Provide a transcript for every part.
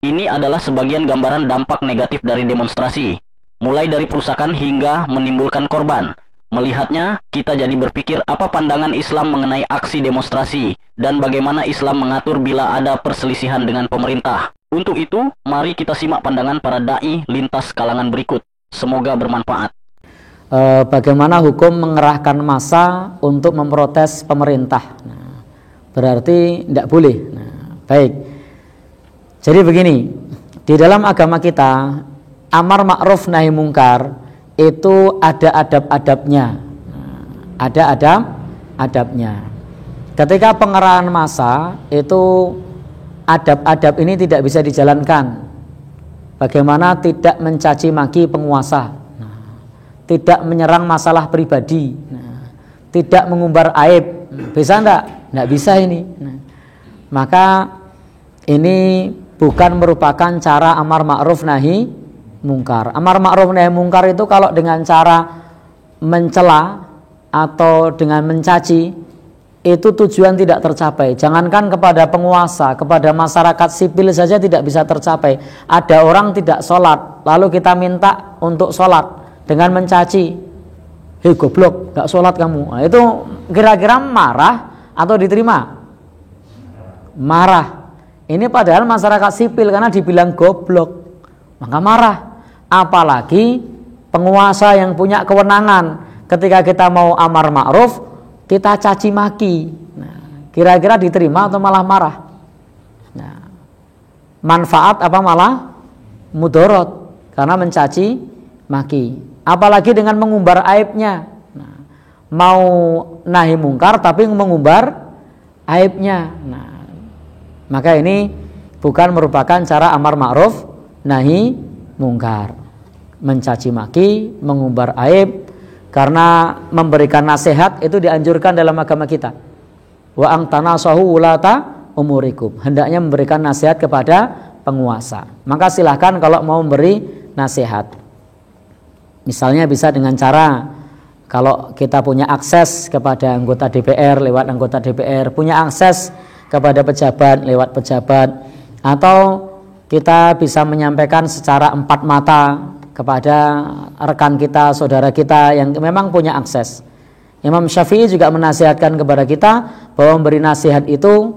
Ini adalah sebagian gambaran dampak negatif dari demonstrasi, mulai dari perusakan hingga menimbulkan korban. Melihatnya, kita jadi berpikir apa pandangan Islam mengenai aksi demonstrasi dan bagaimana Islam mengatur bila ada perselisihan dengan pemerintah. Untuk itu, mari kita simak pandangan para dai lintas kalangan berikut. Semoga bermanfaat. Bagaimana hukum mengerahkan massa untuk memprotes pemerintah? Nah, berarti tidak boleh. Nah, baik. Jadi begini, di dalam agama kita, amar ma'ruf nahi mungkar itu ada adab-adabnya. Ada adab-adabnya. Ketika pengerahan massa itu adab-adab ini tidak bisa dijalankan. Bagaimana tidak mencaci maki penguasa, tidak menyerang masalah pribadi, tidak mengumbar aib, bisa enggak? Enggak bisa ini. Maka ini bukan merupakan cara amar ma'ruf nahi mungkar. Amar ma'ruf nahi mungkar itu kalau dengan cara mencela atau dengan mencaci itu tujuan tidak tercapai. Jangankan kepada penguasa, kepada masyarakat sipil saja tidak bisa tercapai. Ada orang tidak sholat, lalu kita minta untuk sholat dengan mencaci, hei goblok, gak sholat kamu. Nah, itu kira-kira marah atau diterima? Marah. Ini padahal masyarakat sipil karena dibilang goblok, maka marah. Apalagi penguasa yang punya kewenangan, ketika kita mau amar ma'ruf kita caci maki. Nah, kira-kira diterima atau malah marah? Nah, manfaat apa malah mudorot karena mencaci maki. Apalagi dengan mengumbar aibnya. Nah, mau nahi mungkar tapi mengumbar aibnya. Nah, maka ini bukan merupakan cara amar ma'ruf nahi mungkar. Mencaci maki, mengumbar aib, karena memberikan nasihat itu dianjurkan dalam agama kita. Wa ang tanasahu ulata umurikum. Hendaknya memberikan nasihat kepada penguasa. Maka silahkan kalau mau memberi nasihat. Misalnya bisa dengan cara, kalau kita punya akses kepada anggota DPR lewat anggota DPR, punya akses kepada pejabat lewat pejabat, atau kita bisa menyampaikan secara empat mata kepada rekan kita, saudara kita yang memang punya akses. Imam Syafi'i juga menasihatkan kepada kita bahwa memberi nasihat itu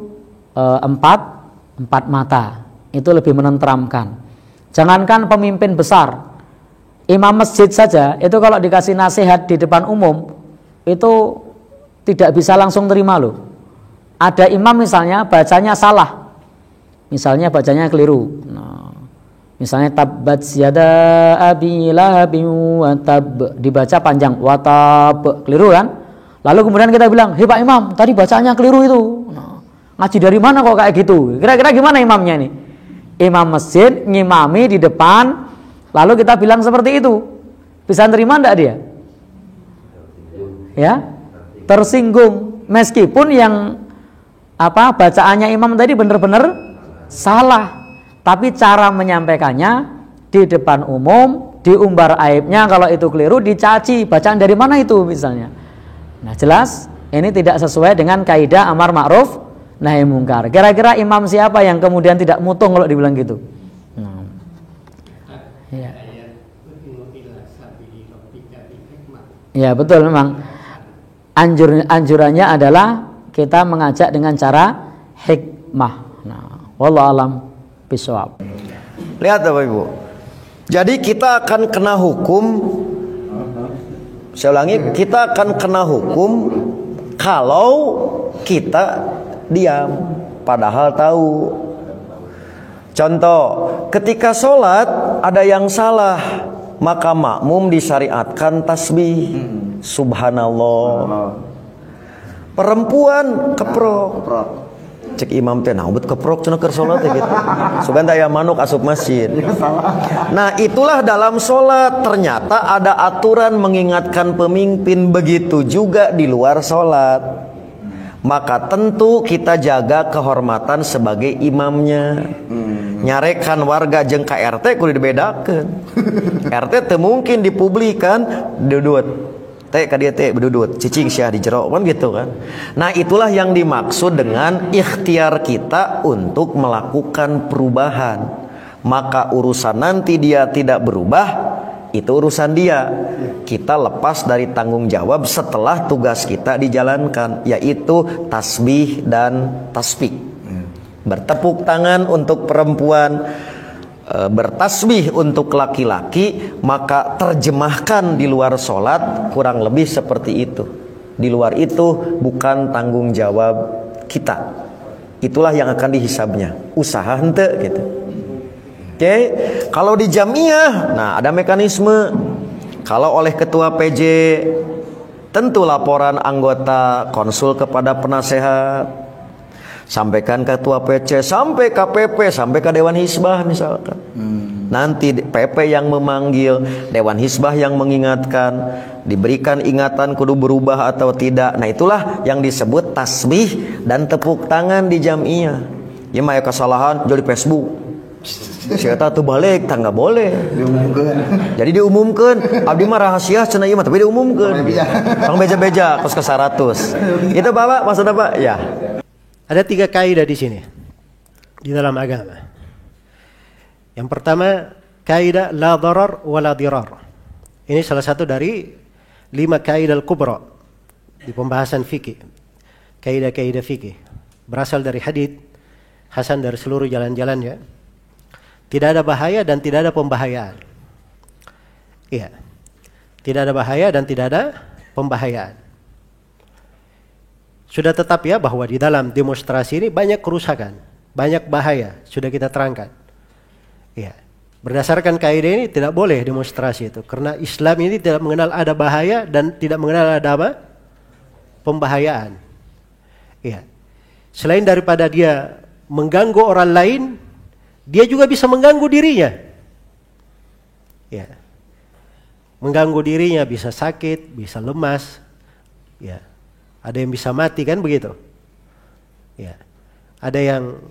empat mata, itu lebih menenteramkan. Jangankan pemimpin besar, imam masjid saja itu kalau dikasih nasihat di depan umum itu tidak bisa langsung terima loh. Ada imam misalnya bacanya salah, misalnya bacanya keliru. Misalnya tabbat yada abi lahabin wa tab, dibaca panjang wa tab, keliru kan? Lalu kemudian kita bilang, "Hei Pak Imam, tadi bacaannya keliru itu." Ngaji dari mana kok kayak gitu? Kira-kira gimana imamnya ini? Imam masjid ngimami di depan, lalu kita bilang seperti itu. Bisa nerima enggak dia? Ya? Tersinggung meskipun yang bacaannya imam tadi benar-benar salah. Tapi cara menyampaikannya di depan umum, diumbar aibnya kalau itu keliru, dicaci, bacaan dari mana itu misalnya. Nah, jelas ini tidak sesuai dengan kaidah amar ma'ruf nahi mungkar. Kira-kira imam siapa yang kemudian tidak mutung kalau dibilang gitu? Ya. Ya, betul memang. Anjurannya adalah kita mengajak dengan cara hikmah. Nah, wallahu alam. Lihat Bapak Ibu. Jadi kita akan kena hukum. Saya ulangi, kita akan kena hukum kalau kita diam padahal tahu. Contoh, ketika sholat ada yang salah, maka makmum disyariatkan tasbih subhanallah. Perempuan keprok. Cek imam teh nah bet keprok cenah keur salat gitu. Sugan aya manuk asup masjid. Nah, itulah dalam salat ternyata ada aturan mengingatkan pemimpin, begitu juga di luar salat. Maka tentu kita jaga kehormatan sebagai imamnya. Nyarekan warga jeung ka RT kudu dibedakeun. RT teu mungkin dipublikan dudut. Teh ka dieu teh bedudut, cicing syah di jero kan gitu kan. Nah, itulah yang dimaksud dengan ikhtiar kita untuk melakukan perubahan. maka urusan nanti dia tidak berubah, itu urusan dia. Kita lepas dari tanggung jawab setelah tugas kita dijalankan, yaitu tasbih dan tasbih. Bertepuk tangan untuk perempuan, bertasbih untuk laki-laki, maka terjemahkan di luar sholat kurang lebih seperti itu. Di luar itu bukan tanggung jawab kita. Itulah yang akan dihisabnya. Usaha hente gitu. Oke, kalau di jamiah, nah ada mekanisme. Kalau oleh ketua PJ, tentu laporan anggota konsul kepada penasehat, sampaikan ketua PC, sampai KPP, sampai ke Dewan Hizbah misalkan. Nanti PP yang memanggil, Dewan Hizbah yang mengingatkan, diberikan ingatan kudu berubah atau tidak. Nah itulah yang disebut tasbih dan tepuk tangan di jamiah. Ya mah kesalahan jadi Facebook. Siapa tuh balik, tak nggak boleh. Diumumkan. Jadi diumumkan. Abdi mah rahasia cenah ieu mah tapi diumumkan. Tong beja-beja kos ke 100. Itu Bapak maksudnya Pak? Ya. Ada 3 kaidah di sini di dalam agama. Yang pertama, kaidah la darar wa la dirar. Ini salah satu dari 5 kaidah al-kubra di pembahasan fikih. Kaidah-kaidah fikih berasal dari hadits hasan dari seluruh jalan-jalannya. Tidak ada bahaya dan tidak ada pembahayaan. Iya. Tidak ada bahaya dan tidak ada pembahayaan. Sudah tetap ya bahwa di dalam demonstrasi ini banyak kerusakan, banyak bahaya, sudah kita terangkan. Ya, berdasarkan kaidah ini tidak boleh demonstrasi itu, karena Islam ini tidak mengenal ada bahaya dan tidak mengenal ada apa? Pembahayaan. Ya, selain daripada dia mengganggu orang lain, dia juga bisa mengganggu dirinya. Ya, mengganggu dirinya bisa sakit, bisa lemas. Ya, ada yang bisa mati kan begitu. Ya, ada yang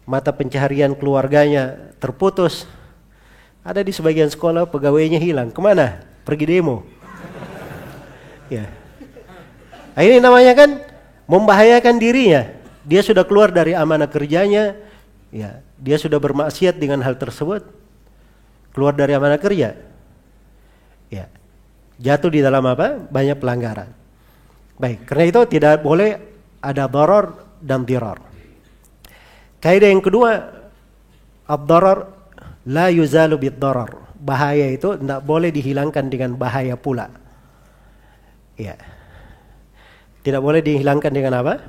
mata pencaharian keluarganya terputus. Ada di sebagian sekolah pegawainya hilang. Kemana? Pergi demo. Ya. Nah, ini namanya kan membahayakan dirinya. Dia sudah keluar dari amanah kerjanya. Ya, dia sudah bermaksiat dengan hal tersebut. Keluar dari amanah kerja. Ya. Jatuh di dalam apa? Banyak pelanggaran. Baik, karena itu tidak boleh ada darar dan dirar. Kaidah yang kedua, ad-darar la yuzalu bid-darar. Bahaya itu tidak boleh dihilangkan dengan bahaya pula. Ya. Tidak boleh dihilangkan dengan apa?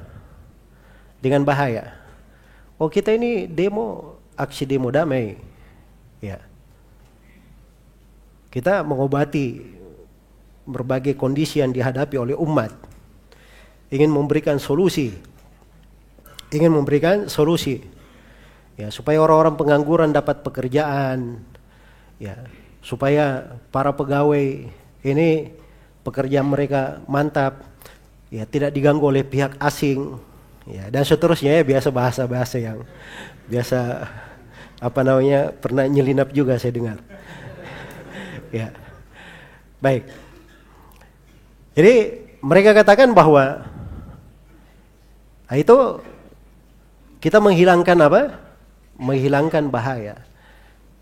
Dengan bahaya. Oh, kita ini demo, aksi demo damai. Ya. Kita mengobati berbagai kondisi yang dihadapi oleh umat. Ingin memberikan solusi. Ya, supaya orang-orang pengangguran dapat pekerjaan. Ya, supaya para pegawai ini pekerjaan mereka mantap. Ya, tidak diganggu oleh pihak asing. Ya, dan seterusnya ya, biasa bahasa-bahasa yang biasa pernah nyelinap juga saya dengar. Ya. Baik. Jadi mereka katakan bahwa itu kita menghilangkan apa? Menghilangkan bahaya.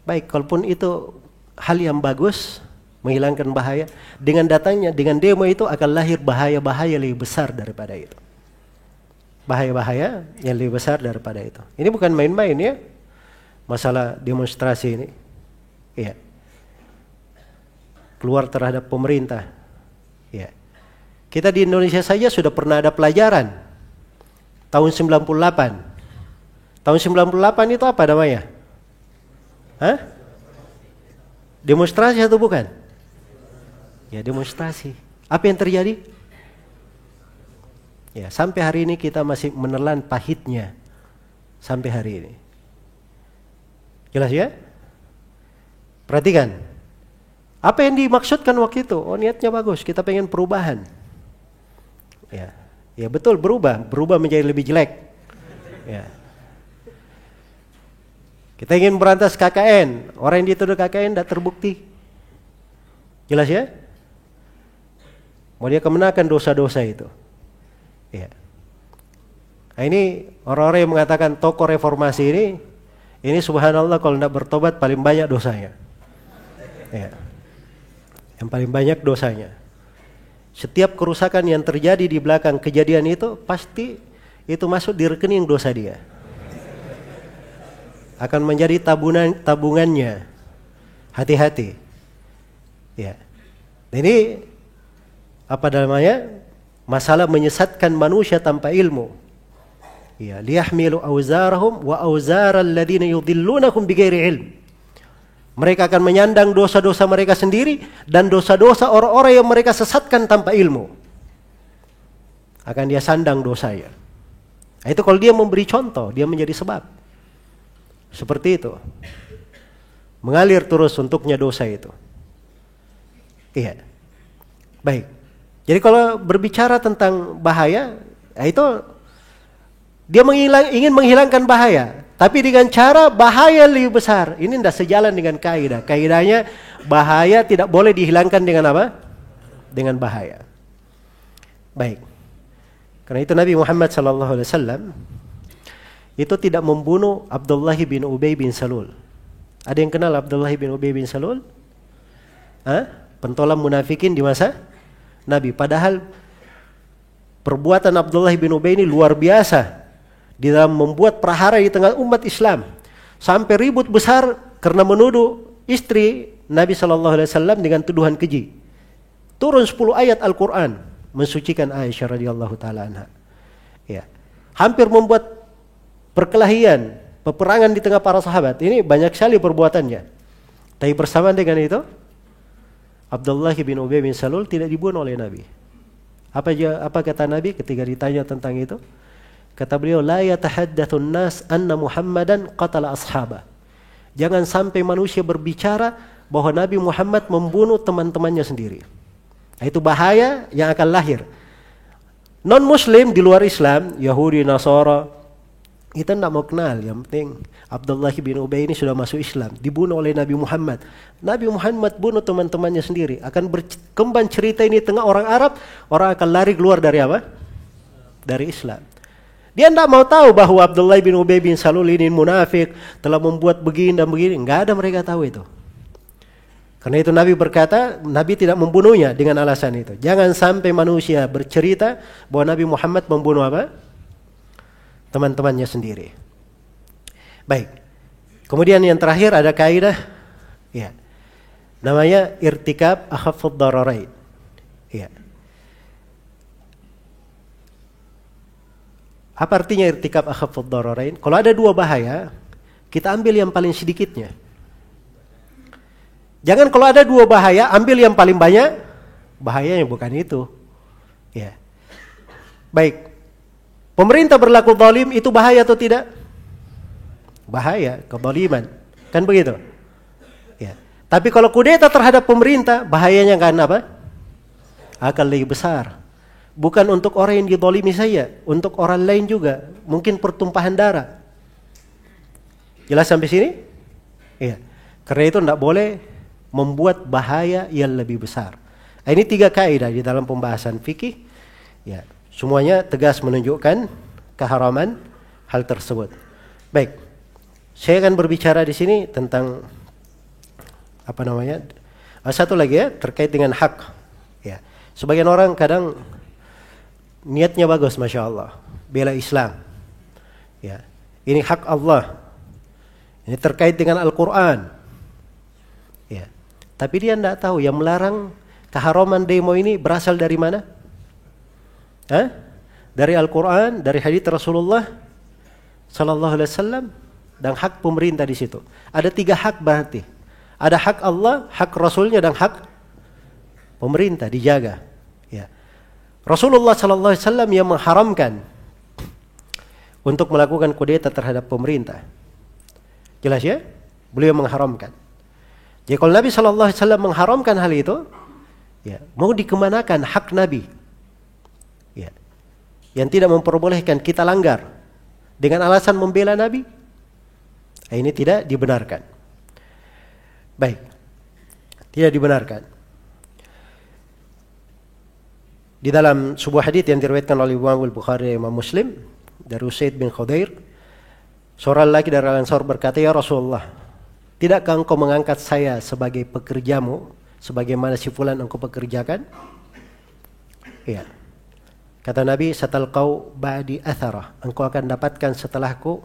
Baik, kalaupun itu hal yang bagus, menghilangkan bahaya, dengan datangnya, dengan demo itu akan lahir bahaya-bahaya lebih besar daripada itu. Bahaya-bahaya yang lebih besar daripada itu. Ini bukan main-main ya, masalah demonstrasi ini. Iya. Keluar terhadap pemerintah. Iya. Kita di Indonesia saja sudah pernah ada pelajaran. Tahun 98. Tahun 98 itu apa namanya? Hah? Demonstrasi atau bukan? Ya, demonstrasi. Apa yang terjadi? Ya, sampai hari ini kita masih menelan pahitnya. Sampai hari ini. Jelas ya? Perhatikan. Apa yang dimaksudkan waktu itu? Oh, niatnya bagus, kita pengen perubahan. Ya. Ya betul, berubah menjadi lebih jelek. Ya. Kita ingin berantas KKN, orang yang dituduh KKN tidak terbukti. Jelas ya? Mau dia kemenakan dosa-dosa itu. Ya. Nah, ini orang-orang yang mengatakan tokoh reformasi ini, Ini subhanallah kalau tidak bertobat paling banyak dosanya. Ya. Yang paling banyak dosanya. Setiap kerusakan yang terjadi di belakang kejadian itu pasti itu masuk di rekening dosa dia. Akan menjadi tabungannya. Hati-hati. Ya. Ini apa namanya? Masalah menyesatkan manusia tanpa ilmu. Ya, liyahmilu awzarahum wa awzaral ladzina yudhillunahum bighairi ilm. Mereka akan menyandang dosa-dosa mereka sendiri dan dosa-dosa orang-orang yang mereka sesatkan tanpa ilmu. Akan dia sandang dosanya. Nah, itu kalau dia memberi contoh, dia menjadi sebab. Seperti itu. Mengalir terus untuknya dosa itu. Iya. Baik. Jadi kalau berbicara tentang bahaya, itu dia ingin menghilangkan bahaya, tapi dengan cara bahaya lebih besar. Ini tidak sejalan dengan kaidah. Kaidahnya bahaya tidak boleh dihilangkan dengan apa? Dengan bahaya. Baik. Karena itu Nabi Muhammad SAW itu tidak membunuh Abdullah bin Ubay bin Salul. Ada yang kenal Abdullah bin Ubay bin Salul? Pentolan munafikin di masa Nabi. Padahal perbuatan Abdullah bin Ubay ini luar biasa di dalam membuat prahara di tengah umat Islam, sampai ribut besar karena menuduh istri Nabi SAW dengan tuduhan keji. Turun 10 ayat Al-Quran mensucikan Aisyah radhiyallahu taala anha. Ya. Hampir membuat perkelahian, peperangan di tengah para sahabat. Ini banyak sekali perbuatannya. Tapi bersamaan dengan itu, Abdullah bin Ubay bin Salul tidak dibunuh oleh Nabi. Apa kata Nabi ketika ditanya tentang itu? Kata beliau, la yatahaddatsun nas anna Muhammadan qatala ashaba. Jangan sampai manusia berbicara bahwa Nabi Muhammad membunuh teman-temannya sendiri. Nah, itu bahaya yang akan lahir. Non-Muslim di luar Islam, Yahudi, Nasara, kita tidak mau kenal. Yang penting Abdullah bin Ubay ini sudah masuk Islam, dibunuh oleh Nabi Muhammad. Nabi Muhammad bunuh teman-temannya sendiri. Akan berkembang cerita ini tengah orang Arab, orang akan lari keluar dari apa? Dari Islam. Dia tidak mau tahu bahwa Abdullah bin Ubay bin Salul ini munafik, telah membuat begini dan begini. Enggak ada mereka tahu itu. Karena itu Nabi berkata, Nabi tidak membunuhnya dengan alasan itu. Jangan sampai manusia bercerita bahwa Nabi Muhammad membunuh apa? Teman-temannya sendiri. Baik. Kemudian yang terakhir ada kaidah, ya, namanya irtikab akhaffud dararain. Ya. Apa artinya irtikab akhaffud dararain? Kalau ada dua bahaya, kita ambil yang paling sedikitnya. Jangan kalau ada dua bahaya, ambil yang paling banyak. Bahayanya bukan itu. Ya. Baik. Pemerintah berlaku zalim itu bahaya atau tidak? Bahaya, kezaliman. Kan begitu? Ya. Tapi kalau kudeta terhadap pemerintah, bahayanya kan apa? Akan lebih besar. Bukan untuk orang yang dizalimi saja, untuk orang lain juga. Mungkin pertumpahan darah. Jelas sampai sini? Iya. Karena itu tidak boleh membuat bahaya yang lebih besar. Ini 3 kaidah di dalam pembahasan fikih. Ya, semuanya tegas menunjukkan keharaman hal tersebut. Baik. Saya akan berbicara di sini tentang apa namanya? Satu lagi ya, terkait dengan hak. Ya. Sebagian orang kadang niatnya bagus, Masya Allah, bela Islam. Ya, ini hak Allah. Ini terkait dengan Al-Quran. Ya, tapi dia tidak tahu yang melarang keharaman demo ini berasal dari mana? Dari Al-Quran, dari hadits Rasulullah Sallallahu Alaihi Wasallam, dan hak pemerintah di situ. Ada 3 hak berarti. Ada hak Allah, hak Rasulnya, dan hak pemerintah dijaga. Ya. Rasulullah Sallallahu Alaihi Wasallam yang mengharamkan untuk melakukan kudeta terhadap pemerintah. Jelas ya? Beliau mengharamkan. Jadi kalau Nabi Sallallahu Alaihi Wasallam mengharamkan hal itu, ya, mau dikemanakan hak Nabi? Ya, yang tidak memperbolehkan kita langgar dengan alasan membela Nabi, ini tidak dibenarkan. Baik, tidak dibenarkan. Di dalam sebuah hadits yang diriwayatkan oleh Imam Al-Bukhari dan Imam Muslim dari Usaid bin Khudair, Seorang laki dari Ansor berkata, "Ya Rasulullah, tidakkah engkau mengangkat saya sebagai pekerjamu, sebagaimana si fulan engkau pekerjakan?" Iya. Kata Nabi, "Satalqau ba'di atharah." Engkau akan dapatkan setelahku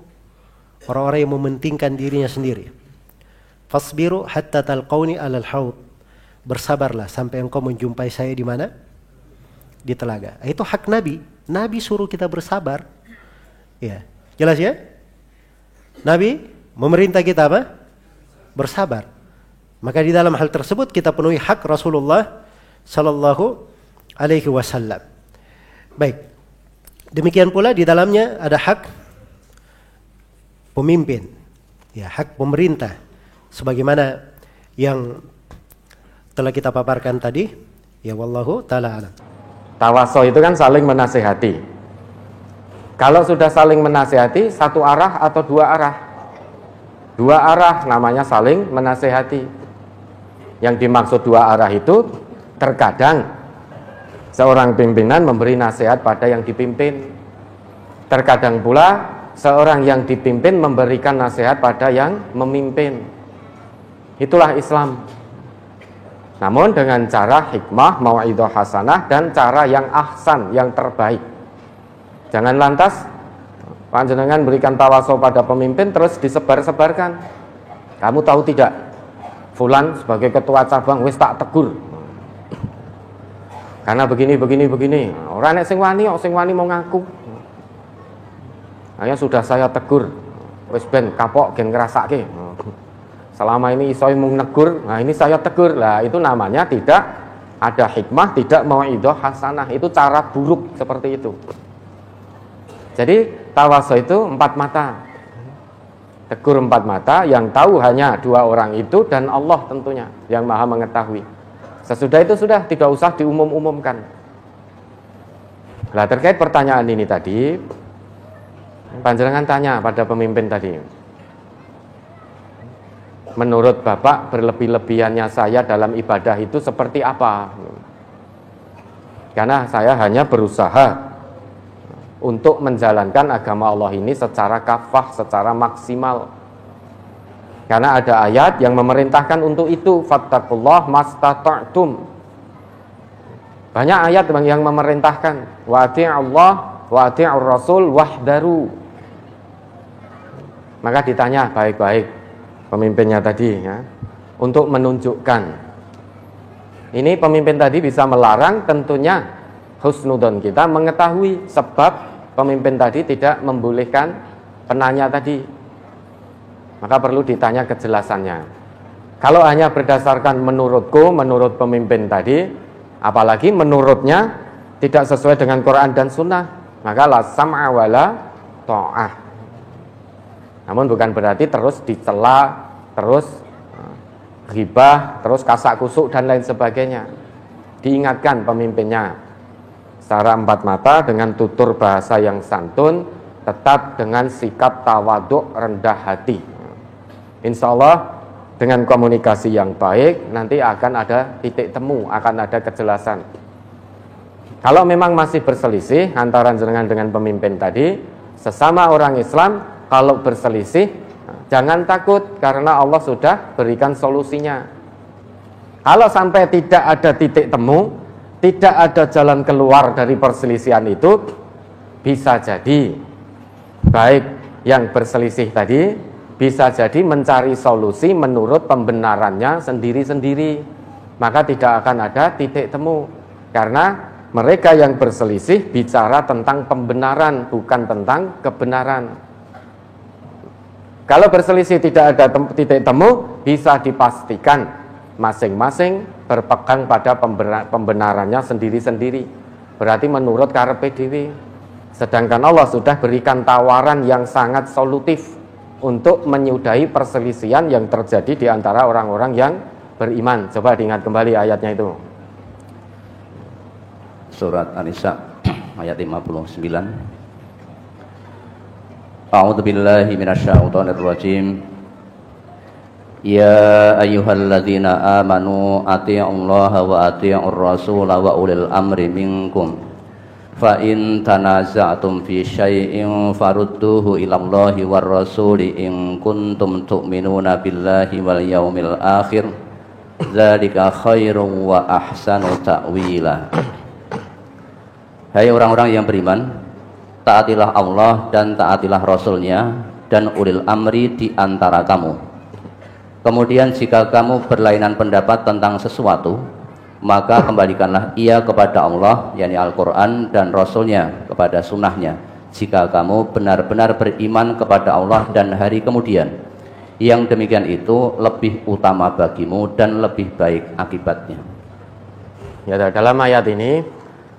orang-orang yang mementingkan dirinya sendiri. "Fasbiru hatta talqauni 'alal haud." Bersabarlah sampai engkau menjumpai saya di mana? Di telaga. Itu hak Nabi. Nabi suruh kita bersabar. Ya. Jelas ya? Nabi memerintah kita apa? Bersabar. Maka di dalam hal tersebut kita penuhi hak Rasulullah sallallahu alaihi wasallam. Baik. Demikian pula di dalamnya ada hak pemimpin. Ya, hak pemerintah sebagaimana yang telah kita paparkan tadi. Ya, wallahu taala alam. Tawaso itu kan saling menasihati. Kalau sudah saling menasihati, satu arah atau dua arah? Dua arah namanya saling menasihati. Yang dimaksud dua arah itu terkadang seorang pimpinan memberi nasihat pada yang dipimpin. Terkadang pula seorang yang dipimpin memberikan nasihat pada yang memimpin. Itulah Islam. Namun dengan cara hikmah, mau'idhah hasanah, dan cara yang ahsan, yang terbaik. Jangan lantas panjenengan berikan tawaso pada pemimpin terus disebar-sebarkan. Kamu tahu tidak, fulan sebagai ketua cabang wis tak tegur karena begini. Orang nek sing wani mau ngaku. Nah, sudah saya tegur, wis ben kapok gen ngrasake. Selama ini isoi mung negur, nah ini saya tegur. Lah itu namanya tidak ada hikmah, tidak mau'idhah hasanah. Itu cara buruk seperti itu. Jadi tawaso itu 4 mata. Tegur 4 mata, yang tahu hanya 2 orang itu dan Allah tentunya yang maha mengetahui. Sesudah itu sudah tidak usah diumum-umumkan. Nah, terkait pertanyaan ini tadi, panjenengan tanya pada pemimpin tadi, menurut Bapak berlebih-lebihannya saya dalam ibadah itu seperti apa? Karena saya hanya berusaha untuk menjalankan agama Allah ini secara kafah, secara maksimal. Karena ada ayat yang memerintahkan untuk itu, fattaqullah mastata'tum. Banyak ayat yang memerintahkan, wa ati'allah wa ati'ur rasul wahdaru. Maka ditanya baik-baik pemimpinnya tadi ya, untuk menunjukkan. Ini pemimpin tadi bisa melarang, tentunya husnudon kita mengetahui sebab pemimpin tadi tidak membolehkan penanya tadi. Maka perlu ditanya kejelasannya. Kalau hanya berdasarkan menurutku, menurut pemimpin tadi, apalagi menurutnya tidak sesuai dengan Quran dan Sunnah, maka la sam'a wala ta'ah. Namun bukan berarti terus dicela, terus ghibah, terus kasak kusuk dan lain sebagainya. Diingatkan pemimpinnya secara 4 mata dengan tutur bahasa yang santun, tetap dengan sikap tawaduk, rendah hati. Insya Allah dengan komunikasi yang baik nanti akan ada titik temu, akan ada kejelasan. Kalau memang masih berselisih antara jenengan dengan pemimpin tadi, sesama orang Islam kalau berselisih jangan takut karena Allah sudah berikan solusinya. Kalau sampai tidak ada titik temu, tidak ada jalan keluar dari perselisihan itu, bisa jadi baik yang berselisih tadi bisa jadi mencari solusi menurut pembenarannya sendiri-sendiri. Maka tidak akan ada titik temu. Karena mereka yang berselisih bicara tentang pembenaran, bukan tentang kebenaran. Kalau berselisih tidak ada titik temu, bisa dipastikan masing-masing berpegang pada pembenarannya sendiri-sendiri. Berarti menurut karepe dhewe. Sedangkan Allah sudah berikan tawaran yang sangat solutif untuk menyudahi perselisihan yang terjadi di antara orang-orang yang beriman. Coba diingat kembali ayatnya itu. Surat An-Nisa ayat 59. A'udzu billahi minasyaitonir rajim. Ya ayyuhalladzina amanu atti'ullaha wa atti'ur rasula wa ulil amri minkum. fa in tanaza'tum fi syai'in farudduhu ila Allahi war rasuli in kuntum tu'minuna billahi wal yaumil akhir dzalika khairun wa ahsanu ta'wila. Hai orang-orang yang beriman, taatilah Allah dan taatilah Rasulnya dan ulil amri di antara kamu. Kemudian jika kamu berlainan pendapat tentang sesuatu, maka kembalikanlah ia kepada Allah, yakni Al-Quran, dan Rasulnya kepada sunnahnya. Jika kamu benar-benar beriman kepada Allah dan hari kemudian, yang demikian itu lebih utama bagimu dan lebih baik akibatnya. Ya, dalam ayat ini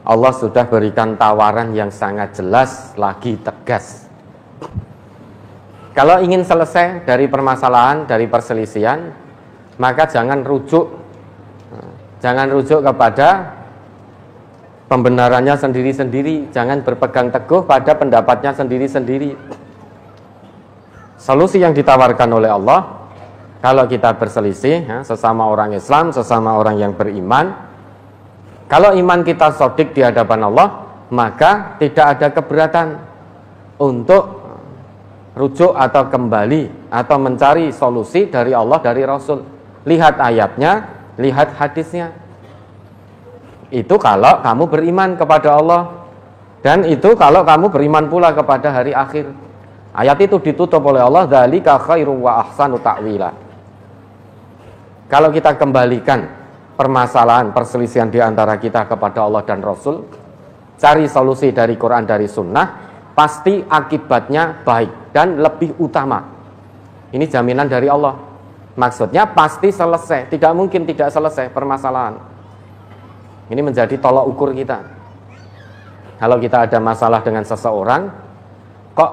Allah sudah berikan tawaran yang sangat jelas lagi tegas. Kalau ingin selesai dari permasalahan, dari perselisihan, maka jangan rujuk kepada pembenarannya sendiri-sendiri, jangan berpegang teguh pada pendapatnya sendiri-sendiri. Solusi yang ditawarkan oleh Allah, kalau kita berselisih, sesama orang Islam, sesama orang yang beriman, kalau iman kita shadiq di hadapan Allah, maka tidak ada keberatan untuk rujuk atau kembali atau mencari solusi dari Allah, dari Rasul. Lihat ayatnya, lihat hadisnya. Itu kalau kamu beriman kepada Allah, dan itu kalau kamu beriman pula kepada hari akhir. Ayat itu ditutup oleh Allah, dzalika khairu wa ahsanu ta'wila. Kalau kita kembalikan permasalahan, perselisihan di antara kita kepada Allah dan Rasul, cari solusi dari Quran, dari Sunnah, pasti akibatnya baik dan lebih utama. Ini jaminan dari Allah. Maksudnya pasti selesai, tidak mungkin tidak selesai permasalahan. Ini menjadi tolak ukur kita. Kalau kita ada masalah dengan seseorang, kok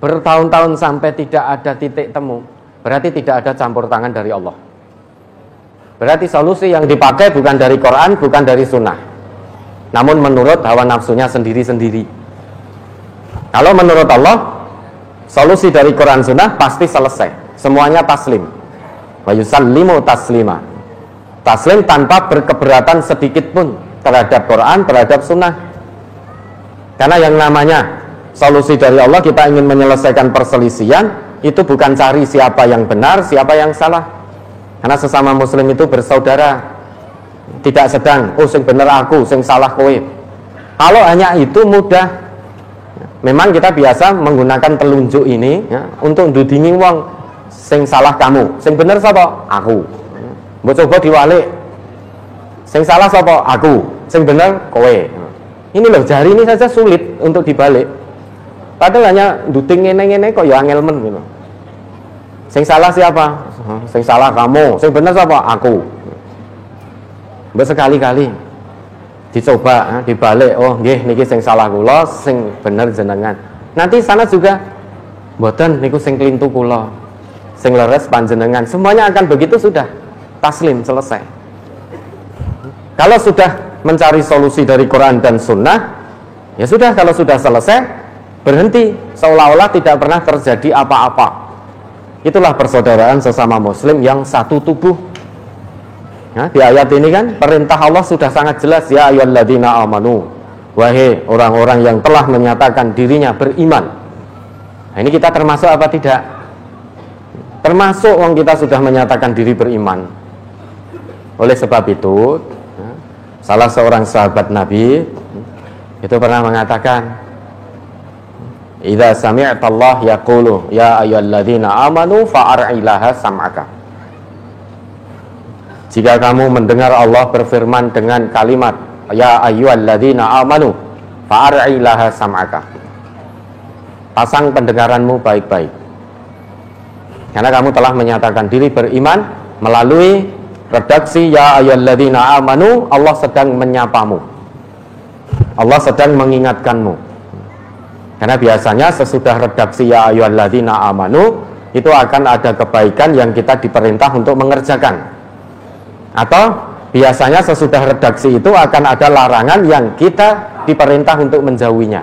bertahun-tahun sampai tidak ada titik temu, berarti tidak ada campur tangan dari Allah. Berarti solusi yang dipakai bukan dari Quran, bukan dari Sunnah, namun menurut hawa nafsunya sendiri-sendiri. Kalau menurut Allah, solusi dari Quran Sunnah pasti selesai, semuanya taslim. Wa yusallimu taslima. Taslim tanpa berkeberatan sedikit pun terhadap Quran, terhadap Sunnah. Karena yang namanya solusi dari Allah, kita ingin menyelesaikan perselisihan, itu bukan cari siapa yang benar, siapa yang salah. Karena sesama muslim itu bersaudara, tidak sedang sing bener aku, sing salah kowe. Kalau hanya itu mudah. Memang kita biasa menggunakan telunjuk ini untuk ndudingi wong, sing salah kamu, sing bener sapa? Aku. Mbok coba diwalik. Sing salah sapa? Aku. Sing bener kowe. Ini loh, jari ini saja sulit untuk dibalik. Padahal hanya nduding ngene-ngene kok ya angel men gitu. Sing salah siapa? Sing salah kamu. Sing bener siapa? Aku. Bersekali-kali dicoba dibalik. Oh nggih niki sing salah kula, sing bener jenengan. Nanti sana juga mboten niku sing klintu kula, sing leres panjenengan. Semuanya akan begitu, sudah taslim, selesai. Kalau sudah mencari solusi dari Quran dan Sunnah, ya sudah, kalau sudah selesai berhenti, seolah-olah tidak pernah terjadi apa-apa. Itulah persaudaraan sesama muslim yang satu tubuh. Nah, di ayat ini kan perintah Allah sudah sangat jelas, ya ayyuhalladzina amanu, wahai orang-orang yang telah menyatakan dirinya beriman. Nah, ini kita termasuk apa tidak? Termasuk orang kita sudah menyatakan diri beriman. Oleh sebab itu, salah seorang sahabat Nabi itu pernah mengatakan, idza sami'tallah yaqulu ya ayyuhalladzina amanu fa'ar'ilaha sam'aka. Jika kamu mendengar Allah berfirman dengan kalimat ya ayyuhalladzina amanu fa'ar'ilaha sam'aka, pasang pendengaranmu baik-baik, karena kamu telah menyatakan diri beriman. Melalui redaksi ya ayyuhalladzina amanu, Allah sedang menyapamu, Allah sedang mengingatkanmu. Karena biasanya sesudah redaksi ya ayyuhalladzina amanu itu akan ada kebaikan yang kita diperintah untuk mengerjakan, atau biasanya sesudah redaksi itu akan ada larangan yang kita diperintah untuk menjauhinya.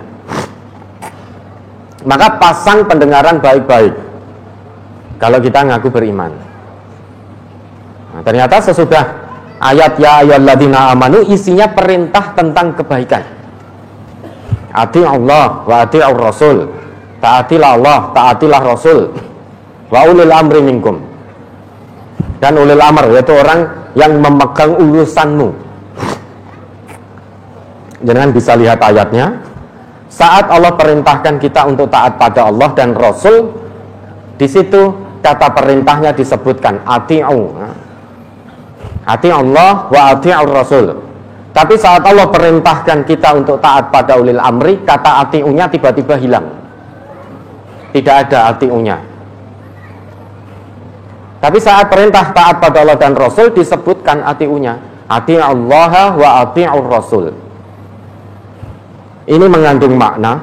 Maka pasang pendengaran baik-baik kalau kita ngaku beriman. Nah, ternyata sesudah ayat ya ayyuhalladzina amanu isinya perintah tentang kebaikan. Ati Allah wa ati'ur Rasul. Taatilah Allah, taatilah Rasul. Wa ulil amri minkum. Dan ulil amr yaitu orang yang memegang urusanmu. Jangan bisa lihat ayatnya. Saat Allah perintahkan kita untuk taat pada Allah dan Rasul, di situ kata perintahnya disebutkan ati'u. Ati Allah wa ati'ur Rasul. Tapi saat Allah perintahkan kita untuk taat pada ulil amri, kata ati'unya tiba-tiba hilang. Tidak ada ati'unya. Tapi saat perintah taat pada Allah dan Rasul disebutkan ati'unya. Ati'allaha wa ati'ur Rasul. Ini mengandung makna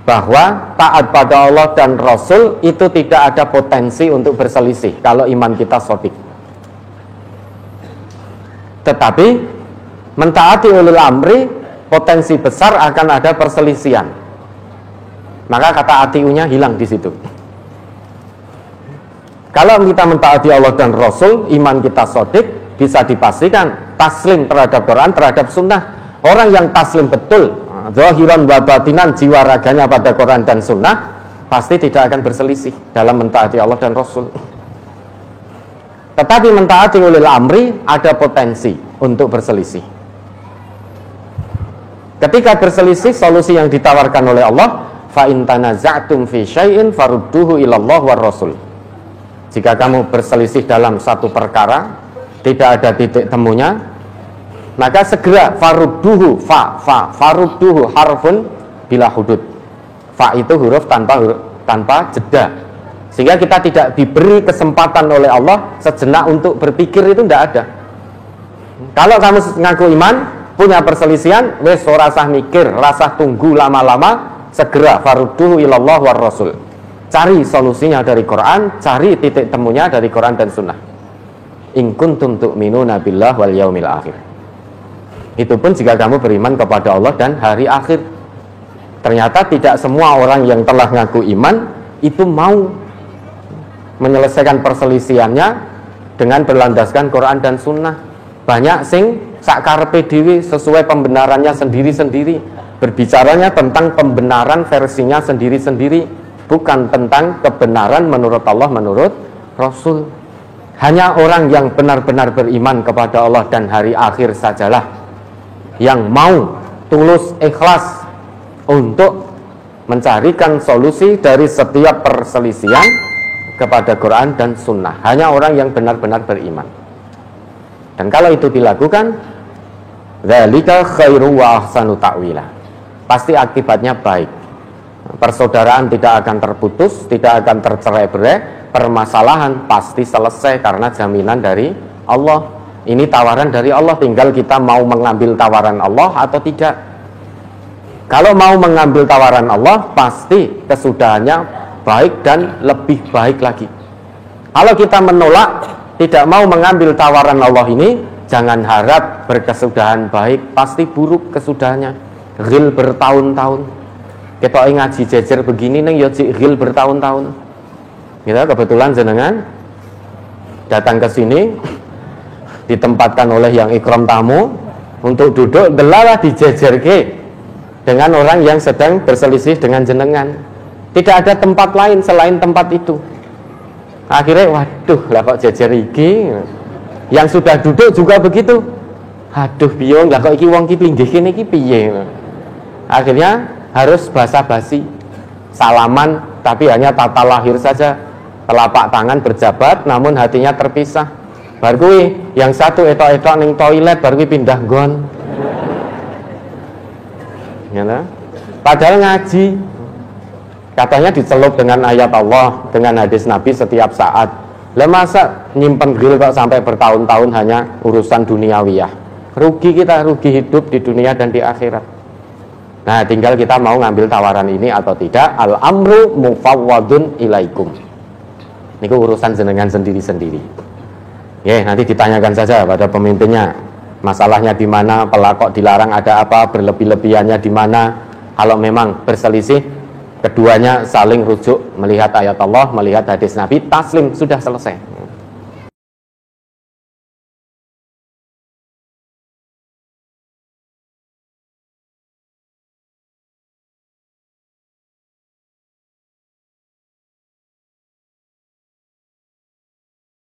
bahwa taat pada Allah dan Rasul itu tidak ada potensi untuk berselisih kalau iman kita shadiq. Tetapi mentaati ulil amri potensi besar akan ada perselisihan. Maka kata atiunya hilang di situ. Kalau kita mentaati Allah dan Rasul, iman kita shadiq, bisa dipastikan taslim terhadap Quran, terhadap sunnah. Orang yang taslim betul, zahiran wa batinan, jiwa raganya pada Quran dan sunnah, pasti tidak akan berselisih dalam mentaati Allah dan Rasul. Tetapi mentaati ulil amri ada potensi untuk berselisih. Ketika berselisih, solusi yang ditawarkan oleh Allah, fa in tanaza'tum fi syai'in farudduhu ilallah war rasul. Jika kamu berselisih dalam satu perkara, tidak ada titik temunya, maka segera farudduhu, farudduhu harfun bila hudud. Fa itu huruf tanpa jeda, sehingga kita tidak diberi kesempatan oleh Allah sejenak untuk berpikir. Itu tidak ada. Kalau kamu ngaku iman, punya perselisihan, wes rasah mikir, rasah tunggu lama-lama, segera farudduhu ilallah war rasul. Cari solusinya dari Quran, cari titik temunya dari Quran dan sunnah. In kuntum tu'minuna billah wal yaumil akhir. Itu pun jika kamu beriman kepada Allah dan hari akhir. Ternyata tidak semua orang yang telah ngaku iman itu mau menyelesaikan perselisihannya dengan berlandaskan Quran dan sunnah. Banyak sing sakarepe dhewe sesuai pembenarannya sendiri-sendiri, berbicaranya tentang pembenaran versinya sendiri-sendiri, bukan tentang kebenaran menurut Allah, menurut Rasul. Hanya orang yang benar-benar beriman kepada Allah dan hari akhir sajalah yang mau tulus ikhlas untuk mencarikan solusi dari setiap perselisihan kepada Quran dan sunnah. Hanya orang yang benar-benar beriman. Dan kalau itu dilakukan, dzalika khairu wa ahsanu ta'wila. Pasti akibatnya baik. Persaudaraan tidak akan terputus, tidak akan tercerai-berai, permasalahan pasti selesai karena jaminan dari Allah. Ini tawaran dari Allah, tinggal kita mau mengambil tawaran Allah atau tidak. Kalau mau mengambil tawaran Allah, pasti kesudahannya baik dan lebih baik lagi. Kalau kita menolak, tidak mau mengambil tawaran Allah ini, jangan harap berkesudahan baik, pasti buruk kesudahannya. Ghil bertahun-tahun. Kita ngaji jejer begini neng ya ghil bertahun-tahun. Kita kebetulan jenengan datang ke sini, ditempatkan oleh yang ikram tamu untuk duduk, delalah dijejerke dengan orang yang sedang berselisih dengan jenengan. Tidak ada tempat lain selain tempat itu. Akhirnya waduh lah kok jejer iki. Yang sudah duduk juga begitu. Aduh biung lah kok iki wong iki linggih kene iki piye. Akhirnya harus basa-basi, salaman tapi hanya tata lahir saja, telapak tangan berjabat namun hatinya terpisah. Bar kuwi yang satu etok-etok ning toilet, bar kuwi pindah nggon. Ya nah? Padahal ngaji katanya dicelup dengan ayat Allah, dengan hadis Nabi setiap saat. Lah masa nyimpen grill kok sampai bertahun-tahun hanya urusan duniawiyah. Rugi kita, rugi hidup di dunia dan di akhirat. Nah, tinggal kita mau ngambil tawaran ini atau tidak. Al-amru mufawwadun ilaikum. Ini urusan jenengan sendiri-sendiri. Ya, nanti ditanyakan saja pada pemimpinnya. Masalahnya di mana, pelakok dilarang ada apa, berlebih-lebihannya di mana. Kalau memang berselisih, keduanya saling rujuk melihat ayat Allah, melihat hadis Nabi, taslim, sudah selesai.